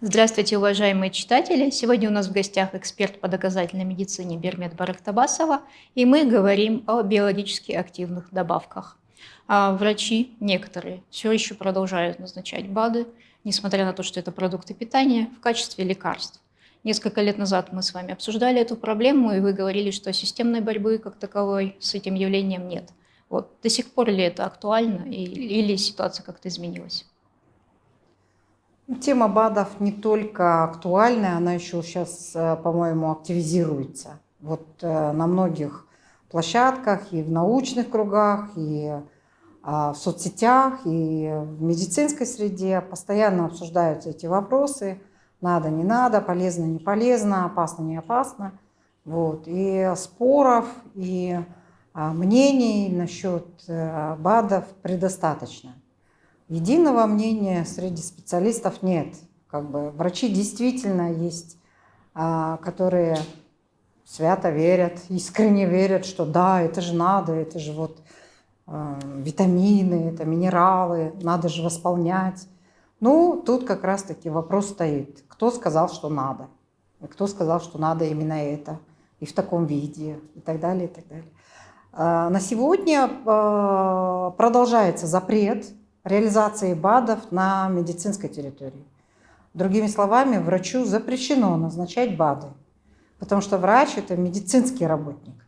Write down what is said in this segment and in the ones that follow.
Здравствуйте, уважаемые читатели! Сегодня у нас в гостях эксперт по доказательной медицине Бермет Барактабасова, и мы говорим о биологически активных добавках. Врачи, некоторые, все еще продолжают назначать БАДы, несмотря на то, что это продукты питания, в качестве лекарств. Несколько лет назад мы с вами обсуждали эту проблему, и вы говорили, что системной борьбы как таковой с этим явлением нет. Вот до сих пор ли это актуально, или ситуация как-то изменилась? Тема БАДов не только актуальная, она еще сейчас, по-моему, активизируется. На многих площадках, и в научных кругах, и в соцсетях, и в медицинской среде постоянно обсуждаются эти вопросы. Надо, не надо, полезно, не полезно, опасно, не опасно. И споров, и мнений насчет БАДов предостаточно. Единого мнения среди специалистов нет. Врачи действительно есть, которые свято верят, искренне верят, что да, это же надо, это же витамины, это минералы, надо же восполнять. Тут как раз-таки вопрос стоит. Кто сказал, что надо? И кто сказал, что надо именно это? И в таком виде? И так далее, и так далее. На сегодня продолжается запрет реализации БАДов на медицинской территории. Другими словами, врачу запрещено назначать БАДы, потому что врач – это медицинский работник.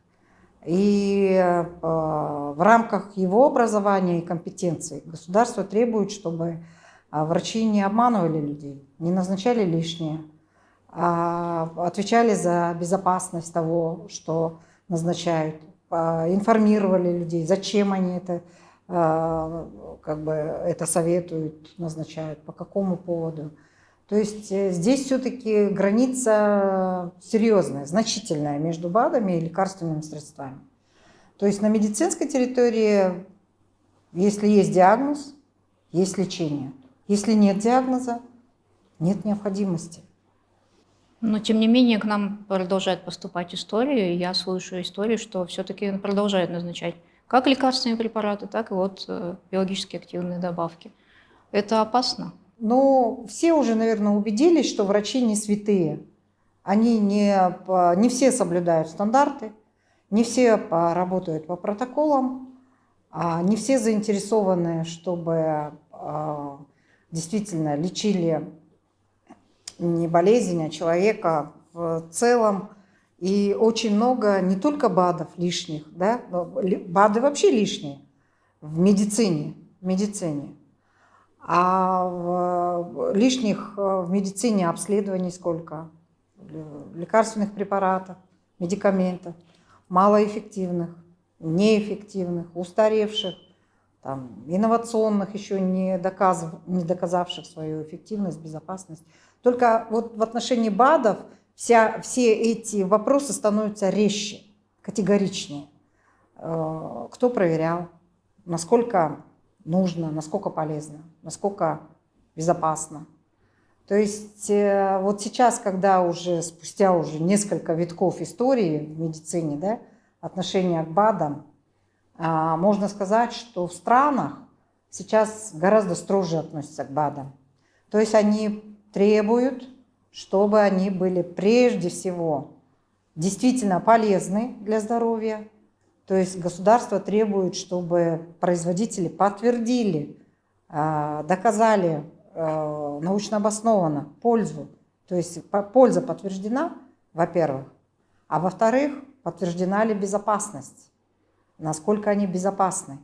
И в рамках его образования и компетенций государство требует, чтобы врачи не обманывали людей, не назначали лишнее, а отвечали за безопасность того, что назначают, информировали людей, зачем они это советуют, назначают, по какому поводу. То есть здесь все-таки граница серьезная, значительная между БАДами и лекарственными средствами. То есть на медицинской территории, если есть диагноз, есть лечение. Если нет диагноза, нет необходимости. Но, тем не менее, к нам продолжают поступать истории. Я слышу истории, что все-таки продолжают назначать как лекарственные препараты, так и биологически активные добавки. Это опасно? Все уже, наверное, убедились, что врачи не святые. Они не все соблюдают стандарты, не все работают по протоколам, не все заинтересованы, чтобы действительно лечили не болезнь, а человека в целом. И очень много не только БАДов лишних, да, БАДы вообще лишние в медицине. Лишних в медицине обследований сколько? Лекарственных препаратов, медикаментов, малоэффективных, неэффективных, устаревших, инновационных, еще не доказавших свою эффективность, безопасность. Только в отношении БАДов все эти вопросы становятся резче, категоричнее. Кто проверял, насколько нужно, насколько полезно, насколько безопасно. То есть сейчас, когда спустя несколько витков истории в медицине, да, отношения к БАДам, можно сказать, что в странах сейчас гораздо строже относятся к БАДам. То есть они требуют, чтобы они были прежде всего действительно полезны для здоровья. То есть государство требует, чтобы производители подтвердили, доказали научно обоснованно пользу. То есть польза подтверждена, во-первых, а во-вторых, подтверждена ли безопасность, насколько они безопасны.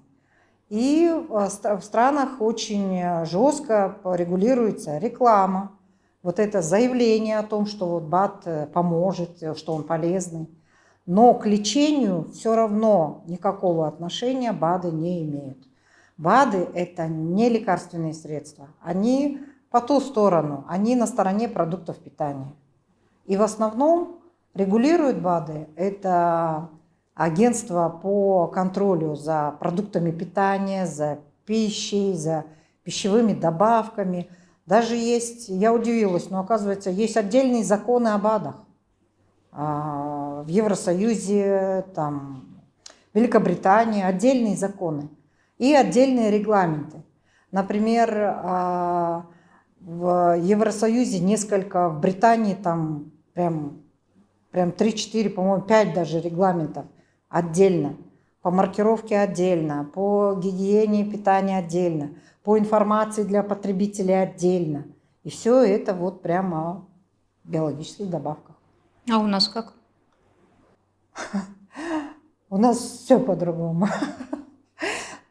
И в странах очень жестко регулируется реклама, это заявление о том, что БАД поможет, что он полезный. Но к лечению все равно никакого отношения БАДы не имеют. БАДы – это не лекарственные средства. Они по ту сторону, они на стороне продуктов питания. И в основном регулируют БАДы – это агентство по контролю за продуктами питания, за пищей, за пищевыми добавками. Даже я удивилась, но оказывается, есть отдельные законы о БАДах. В Евросоюзе, в Великобритании отдельные законы и отдельные регламенты. Например, В Евросоюзе несколько, в Британии там прям 3-4, по-моему, 5 даже регламентов отдельно. По маркировке отдельно, по гигиене питания отдельно, по информации для потребителей отдельно. И все это вот прямо о биологических добавках. А у нас как? У нас все по-другому.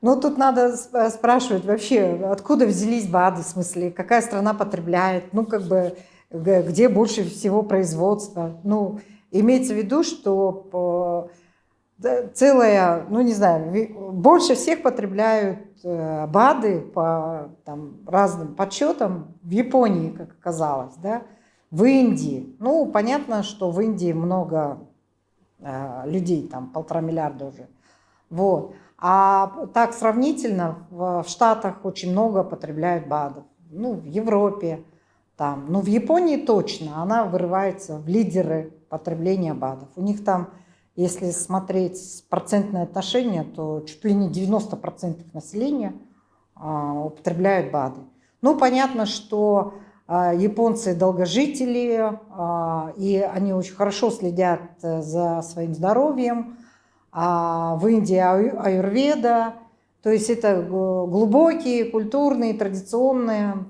Ну, тут надо спрашивать вообще, откуда взялись БАДы, в смысле, какая страна потребляет, ну, как бы, где больше всего производства. Ну, имеется в виду, что целая, ну, не знаю, больше всех потребляют БАДы по там, разным подсчетам в Японии, как оказалось, да, в Индии. Ну, понятно, что в Индии много людей, там 1,5 миллиарда уже. Вот. А так сравнительно в Штатах очень много потребляют БАДов. Ну, в Европе, там, ну, в Японии точно, она вырывается в лидеры потребления БАДов. У них там, если смотреть процентное отношение, то чуть ли не 90% населения употребляют БАДы. Ну, понятно, что японцы долгожители, и они очень хорошо следят за своим здоровьем. А в Индии аюрведа, то есть это глубокие, культурные, традиционные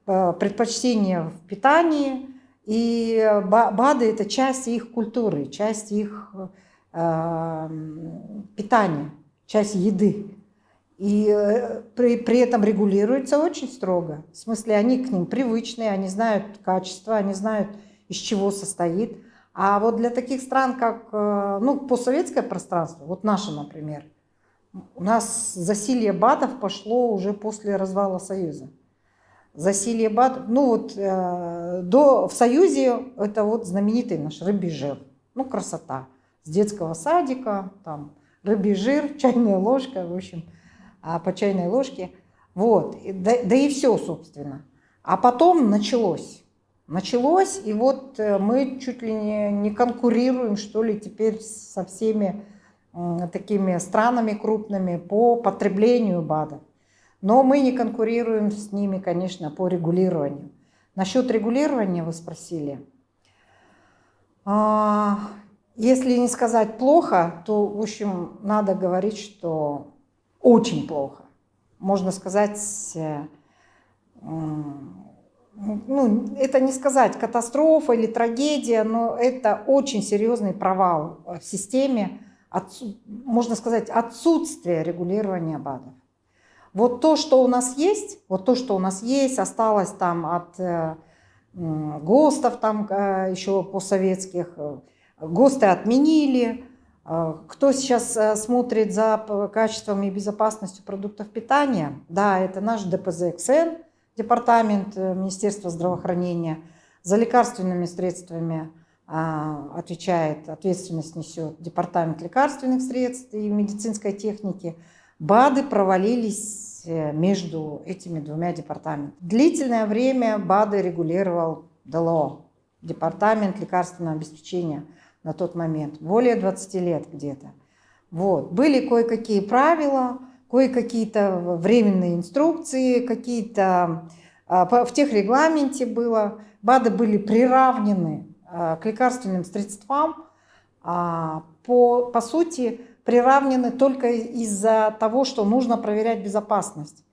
предпочтения в питании. И БАДы – это часть их культуры, часть их питания, часть еды. И при этом регулируется очень строго. В смысле, они к ним привычные, они знают качество, они знают, из чего состоит. А вот для таких стран, как ну, постсоветское пространство, вот наше, например, у нас засилье БАДов пошло уже после развала Союза. Засилье БАДов, ну вот в Союзе это вот знаменитый наш рыбий жир, ну красота. С детского садика, там рыбий жир, чайная ложка, в общем, по чайной ложке. Вот, да и все, собственно. А потом началось, и вот мы чуть ли не конкурируем, что ли, теперь со всеми такими странами крупными по потреблению БАДов. Но мы не конкурируем с ними, конечно, по регулированию. Насчет регулирования вы спросили. Если не сказать плохо, то, в общем, надо говорить, что очень плохо. Можно сказать, ну, это не сказать катастрофа или трагедия, но это очень серьезный провал в системе, можно сказать, отсутствие регулирования БАДов. Вот то, что у нас есть, осталось там от ГОСТов, там еще постсоветских, ГОСТы отменили. Кто сейчас смотрит за качеством и безопасностью продуктов питания? Да, это наш ДПЗ-КСН, департамент Министерства здравоохранения. За лекарственными средствами ответственность несет департамент лекарственных средств и медицинской техники. БАДы провалились между этими двумя департаментами. Длительное время БАДы регулировал ДЛО, департамент лекарственного обеспечения на тот момент, более 20 лет где-то. Вот. Были кое-какие правила, кое-какие-то временные инструкции, какие-то в техрегламенте было. БАДы были приравнены к лекарственным средствам, по сути, приравнены только из-за того, что нужно проверять безопасность.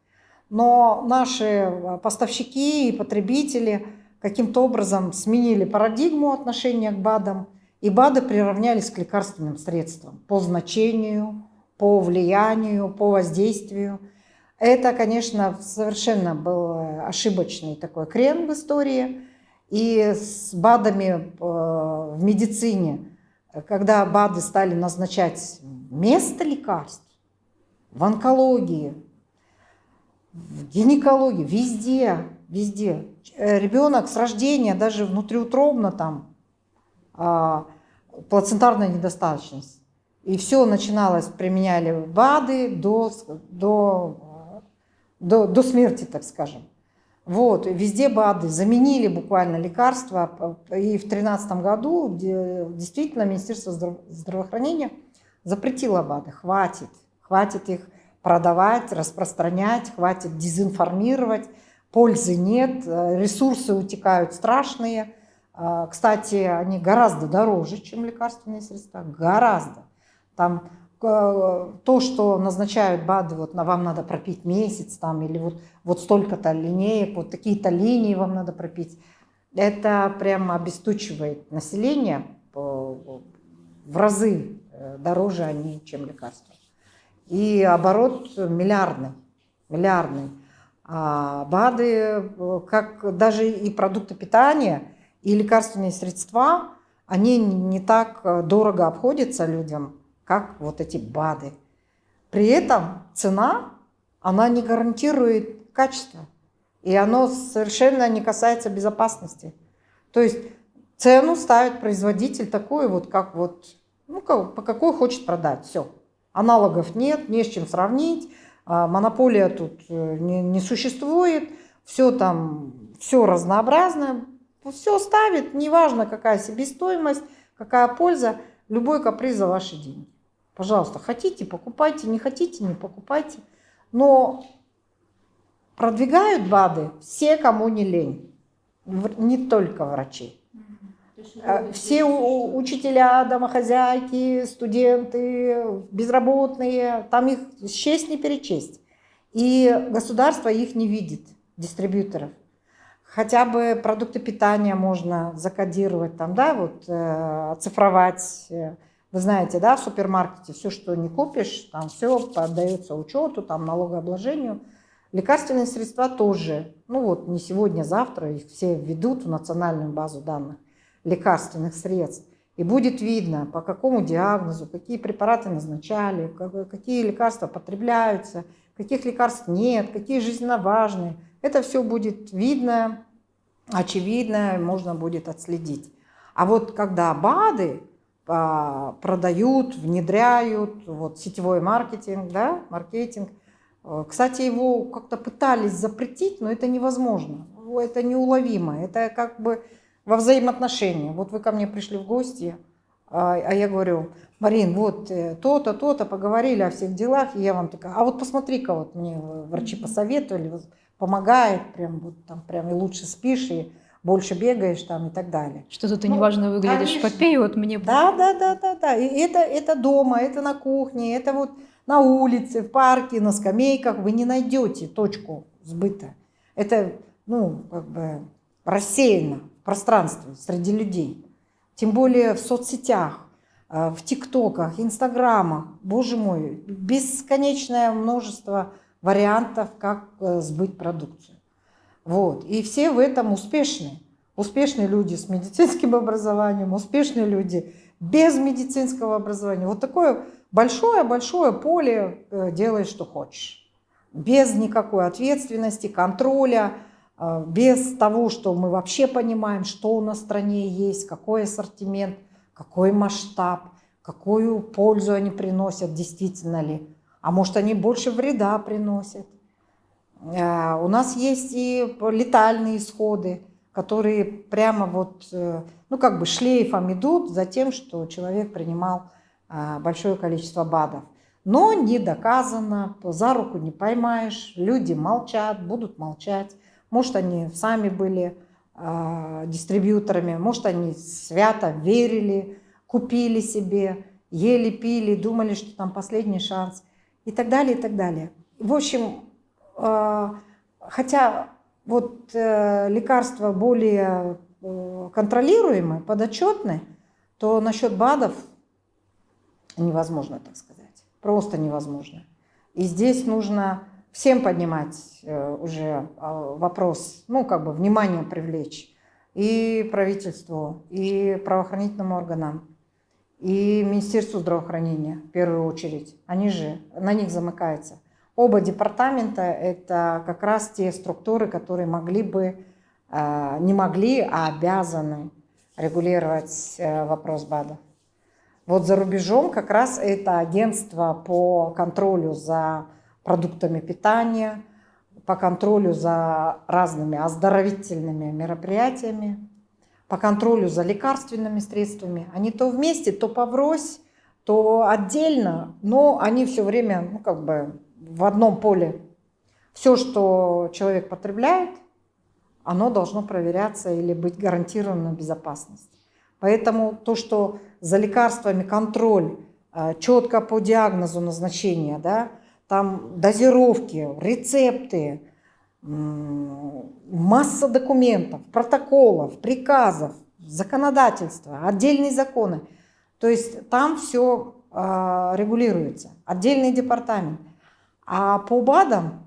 Но наши поставщики и потребители каким-то образом сменили парадигму отношения к БАДам, и БАДы приравнялись к лекарственным средствам по значению, по влиянию, по воздействию. Это, конечно, совершенно был ошибочный такой крен в истории. И с БАДами в медицине, когда БАДы стали назначать вместо лекарств, в онкологии, в гинекологии, везде. Ребенок с рождения, даже внутриутробно там, плацентарная недостаточность. И все начиналось, применяли БАДы до смерти, так скажем. Вот, везде БАДы заменили буквально лекарства. И в 2013 году действительно Министерство здравоохранения запретило БАДы. Хватит их продавать, распространять, хватит дезинформировать. пользы нет, ресурсы утекают страшные. Кстати, они гораздо дороже, чем лекарственные средства, гораздо. Там то, что назначают БАДы, вот вам надо пропить месяц, там, или вот столько-то линеек, вот такие-то линии вам надо пропить, это прямо обесточивает население, в разы дороже они, чем лекарства. И оборот миллиардный. А БАДы, как даже и продукты питания, и лекарственные средства, они не так дорого обходятся людям, как вот эти БАДы. При этом цена, она не гарантирует качество. И оно совершенно не касается безопасности. То есть цену ставит производитель такую, вот как вот, ну, по какой хочет продать. Все. Аналогов нет, не с чем сравнить. Монополия тут не существует. Все там, все разнообразно. Все ставит, неважно, какая себестоимость, какая польза, любой каприз за ваши деньги. Пожалуйста, хотите, покупайте, не хотите, не покупайте. Но продвигают БАДы все, кому не лень. Не только врачи. Все учителя, домохозяйки, студенты, безработные, там их счесть не перечесть. И государство их не видит, дистрибьюторов. Хотя бы продукты питания можно закодировать, там, да, вот, оцифровать. Вы знаете, да, в супермаркете все, что не купишь, там все поддается учету, там, налогообложению. Лекарственные средства тоже. Ну вот не сегодня, завтра их все введут в национальную базу данных лекарственных средств. И будет видно, по какому диагнозу, какие препараты назначали, какие лекарства потребляются, каких лекарств нет, какие жизненно важные. Это все будет видно, очевидно, можно будет отследить. А вот когда БАДы продают, внедряют, вот сетевой маркетинг, да, маркетинг, кстати, его как-то пытались запретить, но это невозможно, это неуловимо, это как бы во взаимоотношении. Вот вы ко мне пришли в гости, а я говорю: Марин, вот то-то, то-то, поговорили о всех делах, и я вам такая: а вот посмотри-ка, вот мне врачи посоветовали, вот, помогает, прям, вот, там, прям и лучше спишь, и больше бегаешь там и так далее. Что-то ты неважно выглядишь, конечно. попей, вот мне... Да. И это дома, это на кухне, это вот на улице, в парке, на скамейках. Вы не найдете точку сбыта. Это, ну, как бы рассеяно в пространстве среди людей. Тем более в соцсетях, в ТикТоках, Инстаграмах. Боже мой, бесконечное множество вариантов, как сбыть продукцию. Вот. И все в этом успешны. Успешные люди с медицинским образованием, успешные люди без медицинского образования. Вот такое большое-большое поле, делай, что хочешь. Без никакой ответственности, контроля, без того, что мы вообще понимаем, что у нас в стране есть, какой ассортимент, какой масштаб, какую пользу они приносят, действительно ли. А может, они больше вреда приносят. У нас есть и летальные исходы, которые прямо вот, ну, как бы шлейфом идут за тем, что человек принимал большое количество БАДов. Но не доказано, за руку не поймаешь, люди молчат, будут молчать. Может, они сами были дистрибьюторами, может, они свято верили, купили себе, ели, пили, думали, что там последний шанс и так далее, и так далее. В общем, хотя вот лекарства более контролируемые, подотчетные, то насчет БАДов невозможно, так сказать. Просто невозможно. И здесь нужно всем поднимать уже вопрос, ну, как бы внимание привлечь и правительству, и правоохранительным органам, и Министерству здравоохранения в первую очередь. Они же, на них замыкается. Оба департамента – это как раз те структуры, которые могли бы, не могли, а обязаны регулировать вопрос БАДов. Вот за рубежом как раз это агентство по контролю за продуктами питания, по контролю за разными оздоровительными мероприятиями, по контролю за лекарственными средствами. Они то вместе, то поврось, то отдельно, но они все время, ну, как бы в одном поле. Все, что человек потребляет, оно должно проверяться или быть гарантирована безопасность. Поэтому то, что за лекарствами контроль четко по диагнозу назначения, да, там дозировки, рецепты, масса документов, протоколов, приказов, законодательства, отдельные законы. То есть там все регулируется, отдельный департамент. А по БАДам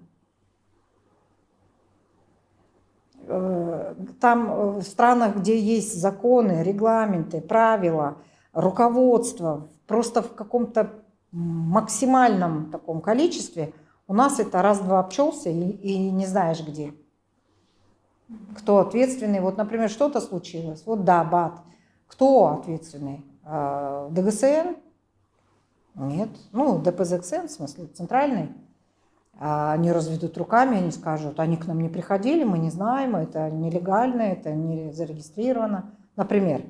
там в странах, где есть законы, регламенты, правила, руководство, просто в каком-то максимальном таком количестве, у нас это раз-два обчелся и не знаешь где. Кто ответственный? Вот, например, что-то случилось. Вот да, БАД. Кто ответственный? ДГСН? Нет. Ну, ДПЗКСН, в смысле, центральный. Они разведут руками, они скажут, они к нам не приходили, мы не знаем, это нелегально, это не зарегистрировано. Например,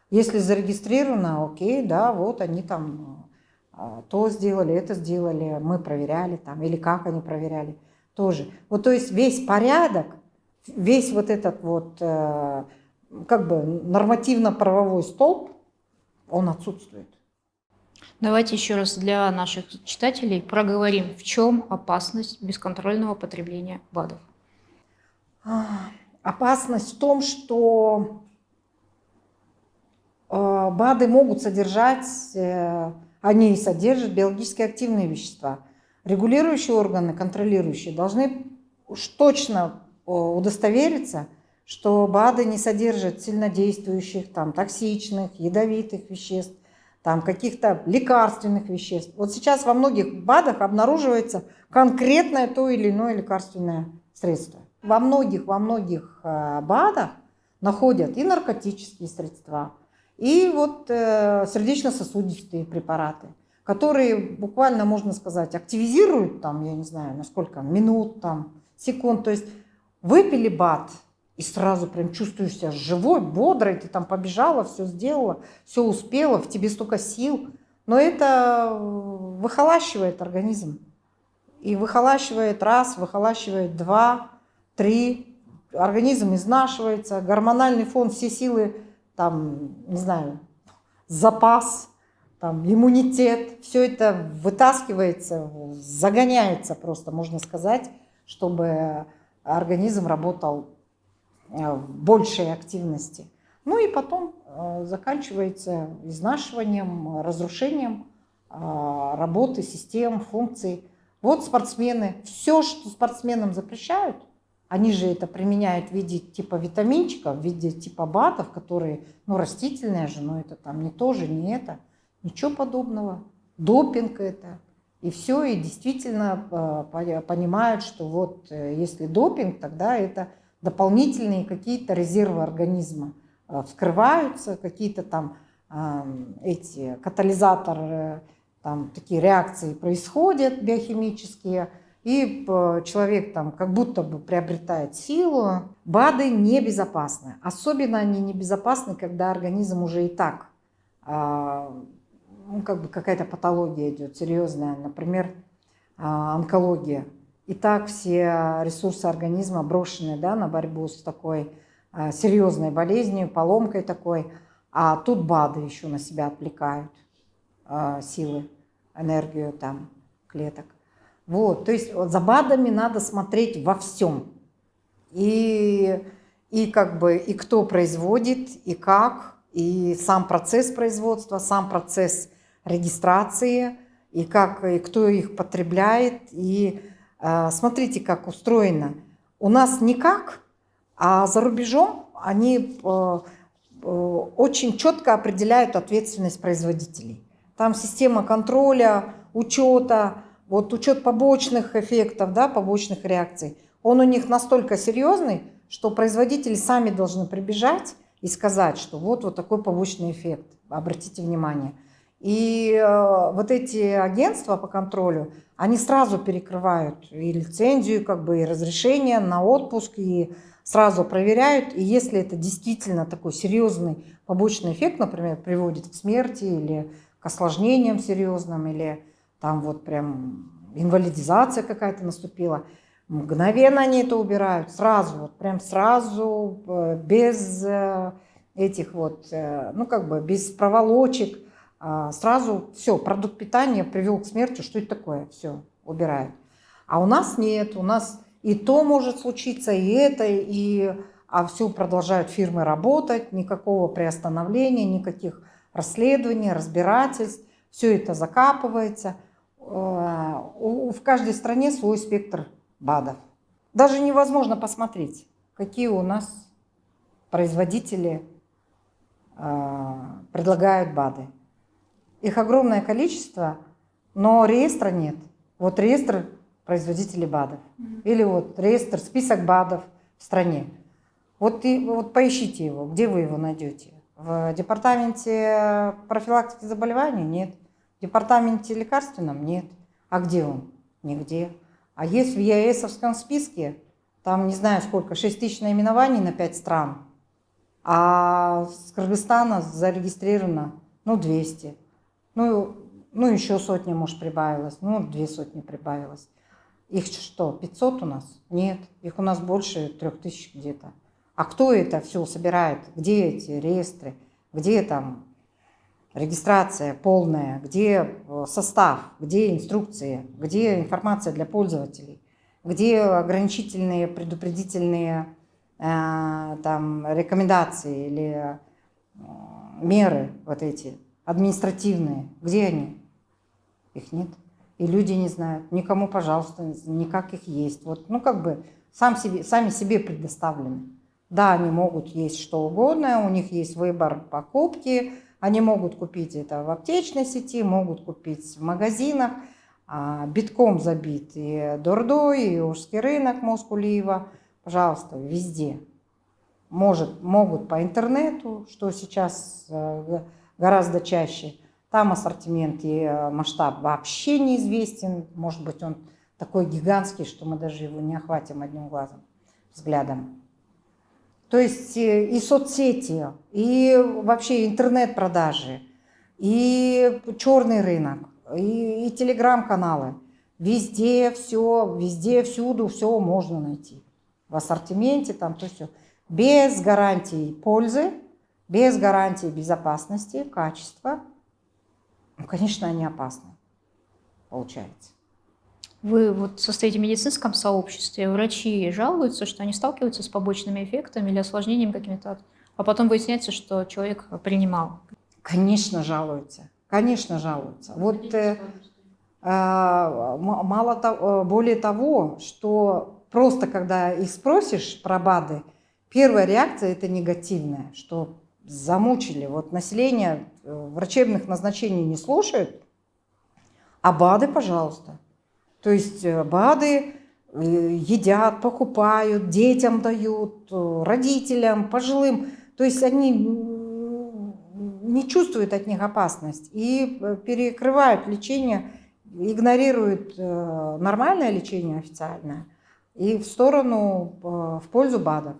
если зарегистрировано, окей, да, вот они там то сделали, это сделали, мы проверяли там, или как они проверяли, тоже. Вот то есть весь порядок, весь вот этот вот как бы нормативно-правовой столб, он отсутствует. Давайте еще раз для наших читателей проговорим, в чем опасность бесконтрольного потребления БАДов. Опасность в том, что БАДы могут содержать, они и содержат биологически активные вещества. Регулирующие органы, контролирующие, должны уж точно удостовериться, что БАДы не содержат сильнодействующих, там, токсичных, ядовитых веществ, там, каких-то лекарственных веществ. Вот сейчас во многих БАДах обнаруживается конкретное то или иное лекарственное средство. Во многих БАДах находят и наркотические средства, и вот сердечно-сосудистые препараты, которые буквально, можно сказать, активизируют, там, я не знаю, на сколько, минут, там, секунд. То есть выпили БАД, и сразу прям чувствуешь себя живой, бодрой, ты там побежала, все сделала, все успела, в тебе столько сил. Но это выхолащивает организм. И выхолащивает раз, выхолащивает два, три. Организм изнашивается, гормональный фон, все силы, там, не знаю, запас, там, иммунитет, все это вытаскивается, загоняется просто, можно сказать, чтобы организм работал в большей активности. Ну и потом заканчивается изнашиванием, разрушением работы систем, функций. Вот спортсмены, все, что спортсменам запрещают, они же это применяют в виде типа витаминчиков, в виде типа БАДов, которые, ну, растительные же, но это там не то же, не это, ничего подобного. Допинг это. И все, и действительно понимают, что вот если допинг, тогда это дополнительные какие-то резервы организма вскрываются, какие-то там эти катализаторы, там такие реакции происходят биохимические, и человек там как будто бы приобретает силу. БАДы небезопасны. Особенно они небезопасны, когда организм уже и так, ну, как бы какая-то патология идет серьезная, например, онкология. И так все ресурсы организма брошены, да, на борьбу с такой серьезной болезнью, поломкой такой. А тут БАДы еще на себя отвлекают силы, энергию там, клеток. Вот, то есть за БАДами надо смотреть во всем. И как бы и кто производит, и как, и сам процесс производства, сам процесс регистрации, и как, и кто их потребляет. И смотрите, как устроено. У нас никак, а за рубежом они очень четко определяют ответственность производителей. Там система контроля, учета, вот учет побочных эффектов, да, побочных реакций, он у них настолько серьезный, что производители сами должны прибежать и сказать, что вот такой побочный эффект, обратите внимание. И вот эти агентства по контролю, они сразу перекрывают и лицензию, как бы, и разрешение на отпуск, и сразу проверяют. И если это действительно такой серьезный побочный эффект, например, приводит к смерти или к осложнениям серьезным, или там вот прям инвалидизация какая-то наступила, Мгновенно они это убирают, сразу, вот прям сразу, без этих вот, ну как бы без проволочек, сразу все, продукт питания привел к смерти, что это такое, все, убирают. А у нас нет, у нас и то может случиться, и это, а все продолжают фирмы работать, никакого приостановления, никаких расследований, разбирательств, все это закапывается. В каждой стране свой спектр БАДов. Даже невозможно посмотреть, какие у нас производители предлагают БАДы. Их огромное количество, но реестра нет. Вот реестр производителей БАДов. Или вот реестр, список БАДов в стране. Вот поищите его, где вы его найдете? В департаменте профилактики заболеваний? Нет. В департаменте лекарственном? Нет. А где он? Нигде. А есть в ЕАЭСовском списке, там не знаю сколько, 6 тысяч наименований на 5 стран. А с Кыргызстана зарегистрировано, 200. Ну, еще сотня, может, прибавилось. 2 сотни прибавилось. Их что, 500 у нас? Нет, их у нас больше 3000 где-то. А кто это все собирает? Где эти реестры? Где там регистрация полная? Где состав? Где инструкции? Где информация для пользователей? Где ограничительные, предупредительные там, рекомендации или меры вот эти административные? Где они? Их нет. И люди не знают. Никому, пожалуйста, никак их есть. Вот, сами себе предоставлены. Да, они могут есть что угодно, у них есть выбор покупки, они могут купить это в аптечной сети, могут купить в магазинах, битком забит и Дордой, и Ужский рынок, Москулиева, пожалуйста, везде. Могут по интернету, что сейчас гораздо чаще. Там ассортимент и масштаб вообще неизвестен. Может быть, он такой гигантский, что мы даже его не охватим одним взглядом. То есть и соцсети, и вообще интернет-продажи, и черный рынок, и телеграм-каналы. Везде все, везде, всюду все можно найти. В ассортименте там то все. Без гарантий пользы, без гарантий безопасности, качества. Конечно, они опасны, получается. Вы вот состоите в медицинском сообществе, врачи жалуются, что они сталкиваются с побочными эффектами или осложнениями какими-то, а потом выясняется, что человек принимал. Конечно, жалуются. Конечно, жалуются. Вот мало того, более того, что просто когда их спросишь про БАДы, первая реакция это негативная, что замучили. Вот население врачебных назначений не слушает, а БАДы, пожалуйста. То есть БАДы едят, покупают, детям дают, родителям, пожилым. То есть они не чувствуют от них опасность и перекрывают лечение, игнорируют нормальное лечение официальное и в сторону, в пользу БАДов.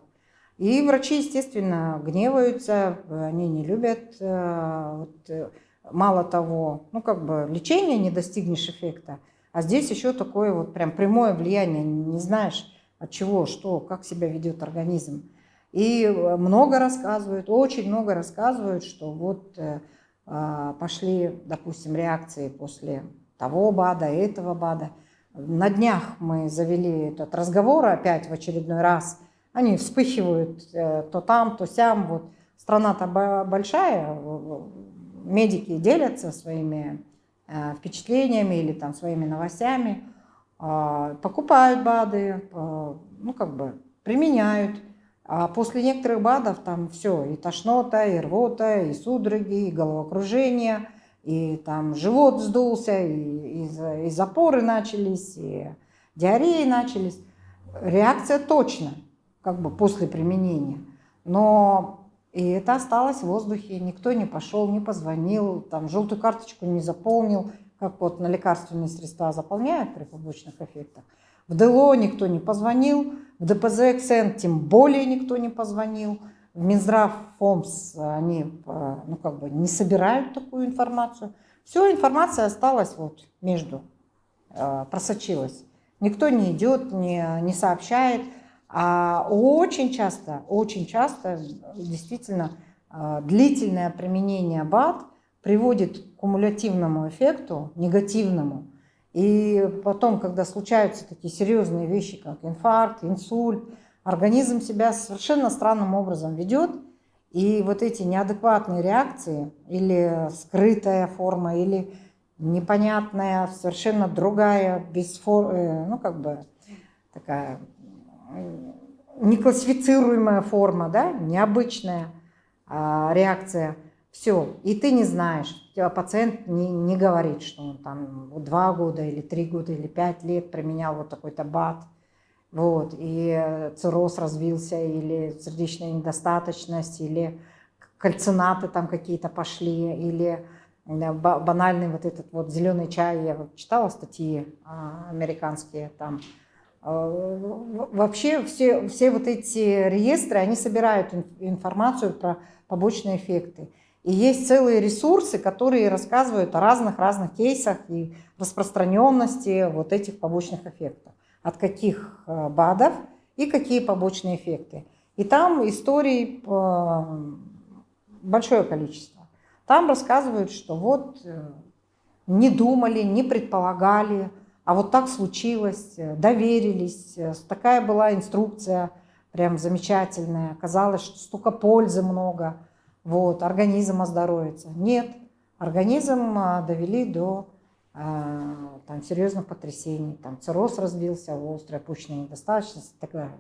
И врачи, естественно, гневаются, они не любят. Мало того, лечение не достигнешь эффекта, а здесь еще такое вот прям прямое влияние, не знаешь от чего, что, как себя ведет организм. И много рассказывают, очень много рассказывают, что вот пошли, допустим, реакции после того БАДа, этого БАДа. На днях мы завели этот разговор опять в очередной раз. Они вспыхивают то там, то сям. Вот страна-то большая, медики делятся своими впечатлениями или там своими новостями, покупают БАДы, применяют. А после некоторых БАДов там все, и тошнота, и рвота, и судороги, и головокружение, и там живот вздулся, и запоры начались, и диареи начались. Реакция точно, после применения. Но и это осталось в воздухе, никто не пошел, не позвонил, там желтую карточку не заполнил, как вот на лекарственные средства заполняют при побочных эффектах. В ДЛО никто не позвонил, в ДПЗ-КСН тем более никто не позвонил. В Минздрав, ФОМС они не собирают такую информацию. Все, информация осталась вот между, просочилась. Никто не идет, не сообщает. А очень часто действительно длительное применение БАД приводит к кумулятивному эффекту, негативному. И потом, когда случаются такие серьезные вещи, как инфаркт, инсульт, организм себя совершенно странным образом ведет. И вот эти неадекватные реакции, или скрытая форма, или непонятная, совершенно другая, ну как бы такая неклассифицируемая форма, да, необычная реакция. Все, и ты не знаешь, у тебя пациент не говорит, что он там 2 года или 3 года или 5 лет применял вот такой-то БАД, вот, и цирроз развился, или сердечная недостаточность, или кальцинаты там какие-то пошли, или банальный вот этот вот зеленый чай. Я читала статьи американские там. Вообще все вот эти реестры, они собирают информацию про побочные эффекты. И есть целые ресурсы, которые рассказывают о разных кейсах и распространенности вот этих побочных эффектов. От каких БАДов и какие побочные эффекты. И там историй большое количество. Там рассказывают, что вот не думали, не предполагали, а вот так случилось, доверились, такая была инструкция, прям замечательная, казалось, что столько пользы много, вот, организм оздоровится. Нет, организм довели до там, серьезных потрясений, там, цирроз развился, острая почечная недостаточность и так далее.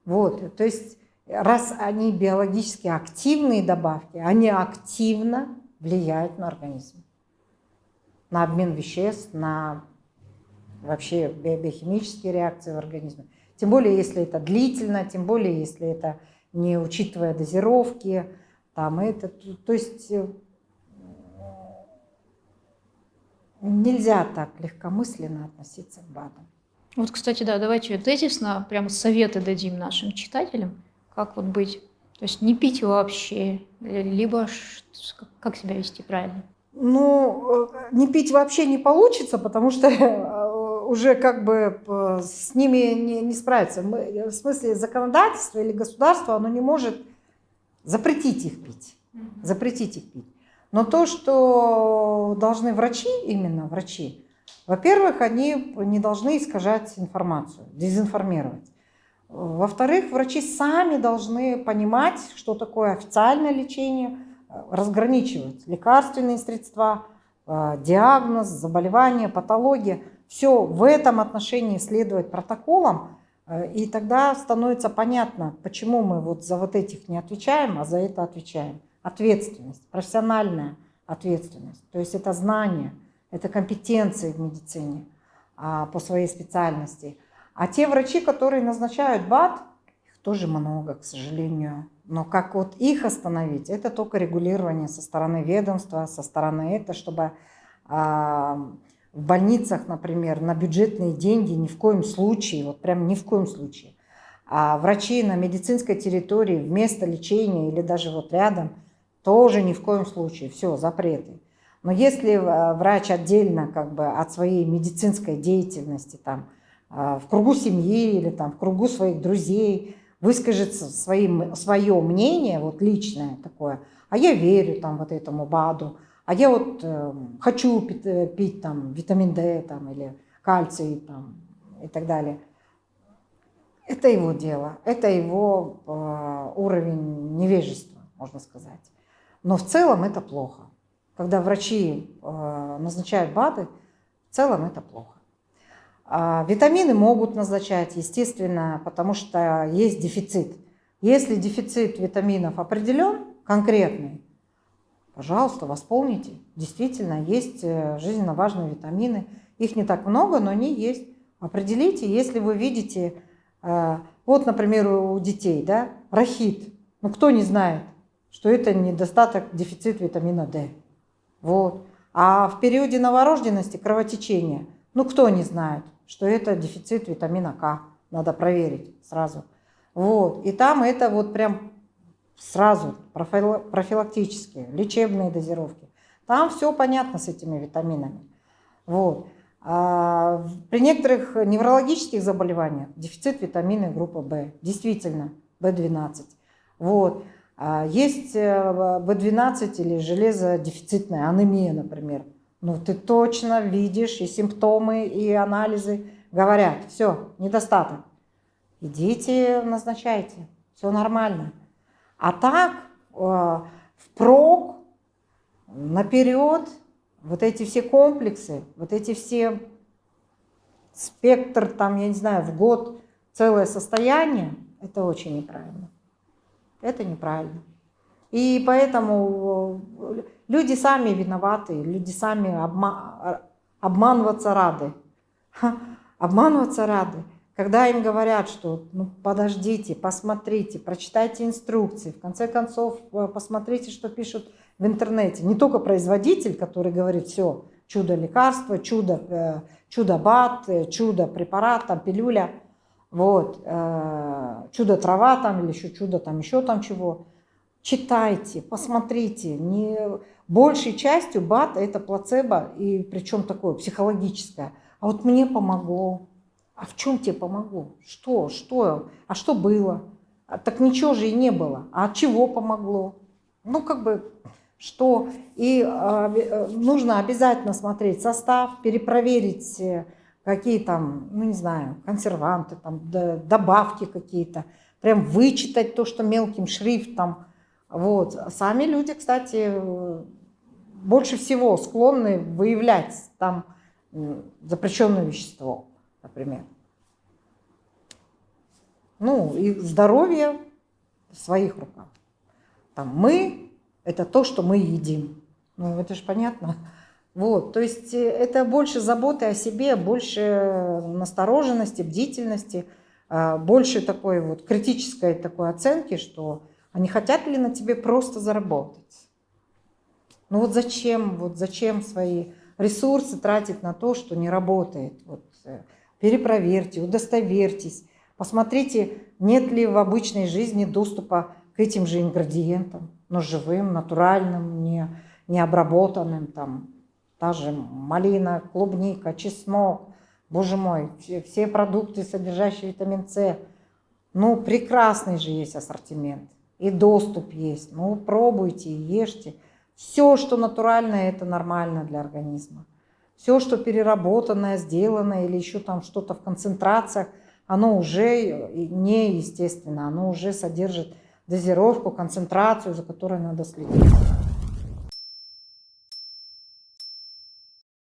Вот, то есть, раз они биологически активные добавки, они активно влияют на организм, на обмен веществ, на вообще биохимические реакции в организме. Тем более, если это длительно, тем более, если это не учитывая дозировки, там это, то есть нельзя так легкомысленно относиться к БАДам. Вот, кстати, да, давайте тезисно прямо советы дадим нашим читателям, как вот быть. То есть не пить вообще, либо как себя вести правильно. Ну, не пить вообще не получится, потому что уже как бы с ними не справиться. В смысле, законодательство или государство, оно не может запретить их пить. Запретить их пить. Но то, что должны врачи, именно врачи, во-первых, они не должны искажать информацию, дезинформировать. Во-вторых, врачи сами должны понимать, что такое официальное лечение, разграничивать лекарственные средства, диагноз, заболевание, патология. Все в этом отношении следовать протоколам, и тогда становится понятно, почему мы вот за вот этих не отвечаем, а за это отвечаем. Ответственность, профессиональная ответственность, то есть это знание, это компетенции в медицине по своей специальности. А те врачи, которые назначают БАД, их тоже много, к сожалению. Но как вот их остановить, это только регулирование со стороны ведомства, со стороны этого, чтобы в больницах, например, на бюджетные деньги ни в коем случае, вот прям ни в коем случае, а врачи на медицинской территории вместо лечения или даже вот рядом тоже ни в коем случае, все, запреты. Но если врач отдельно как бы от своей медицинской деятельности там, в кругу семьи или там, в кругу своих друзей выскажет свое мнение, вот личное такое, а я верю там, вот этому БАДу, а я вот хочу пить там, витамин D там, или кальций там, и так далее. Это его дело, это его уровень невежества, можно сказать. Но в целом это плохо. Когда врачи назначают БАДы, в целом это плохо. Витамины могут назначать, естественно, потому что есть дефицит. Если дефицит витаминов определен, конкретный, пожалуйста, восполните. Действительно, есть жизненно важные витамины. Их не так много, но они есть. Определите, если вы видите, вот, например, у детей, да, рахит. Ну, кто не знает, что это недостаток, дефицит витамина D. Вот. А в периоде новорожденности кровотечение. Ну, кто не знает, что это дефицит витамина К. Надо проверить сразу. Вот. И там это вот прям сразу профилактические, лечебные дозировки. Там все понятно с этими витаминами. Вот. При некоторых неврологических заболеваниях дефицит витамина группы В, действительно, В12. Вот. Есть В12 или железодефицитная анемия, например. Ну, ты точно видишь, и симптомы, и анализы говорят, все, недостаток. Идите, назначайте, все нормально. А так, впрок, наперед, вот эти все комплексы, вот эти все спектр, там, я не знаю, в год целое состояние, это очень неправильно. Это неправильно. И поэтому люди сами виноваты, люди сами обманываться рады. Обманываться рады. Когда им говорят, что ну, подождите, посмотрите, прочитайте инструкции, в конце концов посмотрите, что пишут в интернете. Не только производитель, который говорит, все, чудо-лекарство, чудо-бат, чудо-препарат, там, пилюля, вот, чудо-трава там, или еще чудо, там, еще там чего. Читайте, посмотрите. Большей частью БАД это плацебо, и причем такое психологическое. А вот мне помогло. А в чем тебе помогло? Что? А что было? Так ничего же и не было. А от чего помогло? Ну, как бы, что? И нужно обязательно смотреть состав, перепроверить, какие там, ну, не знаю, консерванты, там, добавки какие-то. Прям вычитать то, что мелким шрифтом. Вот. Сами люди, кстати, больше всего склонны выявлять там запрещенное вещество, например. Ну, и здоровье в своих руках. Там мы – это то, что мы едим. Ну, это же понятно. Вот, то есть это больше заботы о себе, больше настороженности, бдительности, больше такой вот критической такой оценки, что а не хотят ли на тебе просто заработать? Ну вот зачем свои ресурсы тратить на то, что не работает? Вот, перепроверьте, удостоверьтесь, посмотрите, нет ли в обычной жизни доступа к этим же ингредиентам, но живым, натуральным, не обработанным, там, та же малина, клубника, чеснок, боже мой, все продукты, содержащие витамин С. Ну, прекрасный же есть ассортимент. И доступ есть. Ну, пробуйте, ешьте. Все, что натуральное, это нормально для организма. Все, что переработанное, сделанное или еще там что-то в концентрациях, оно уже неестественно, оно уже содержит дозировку, концентрацию, за которой надо следить.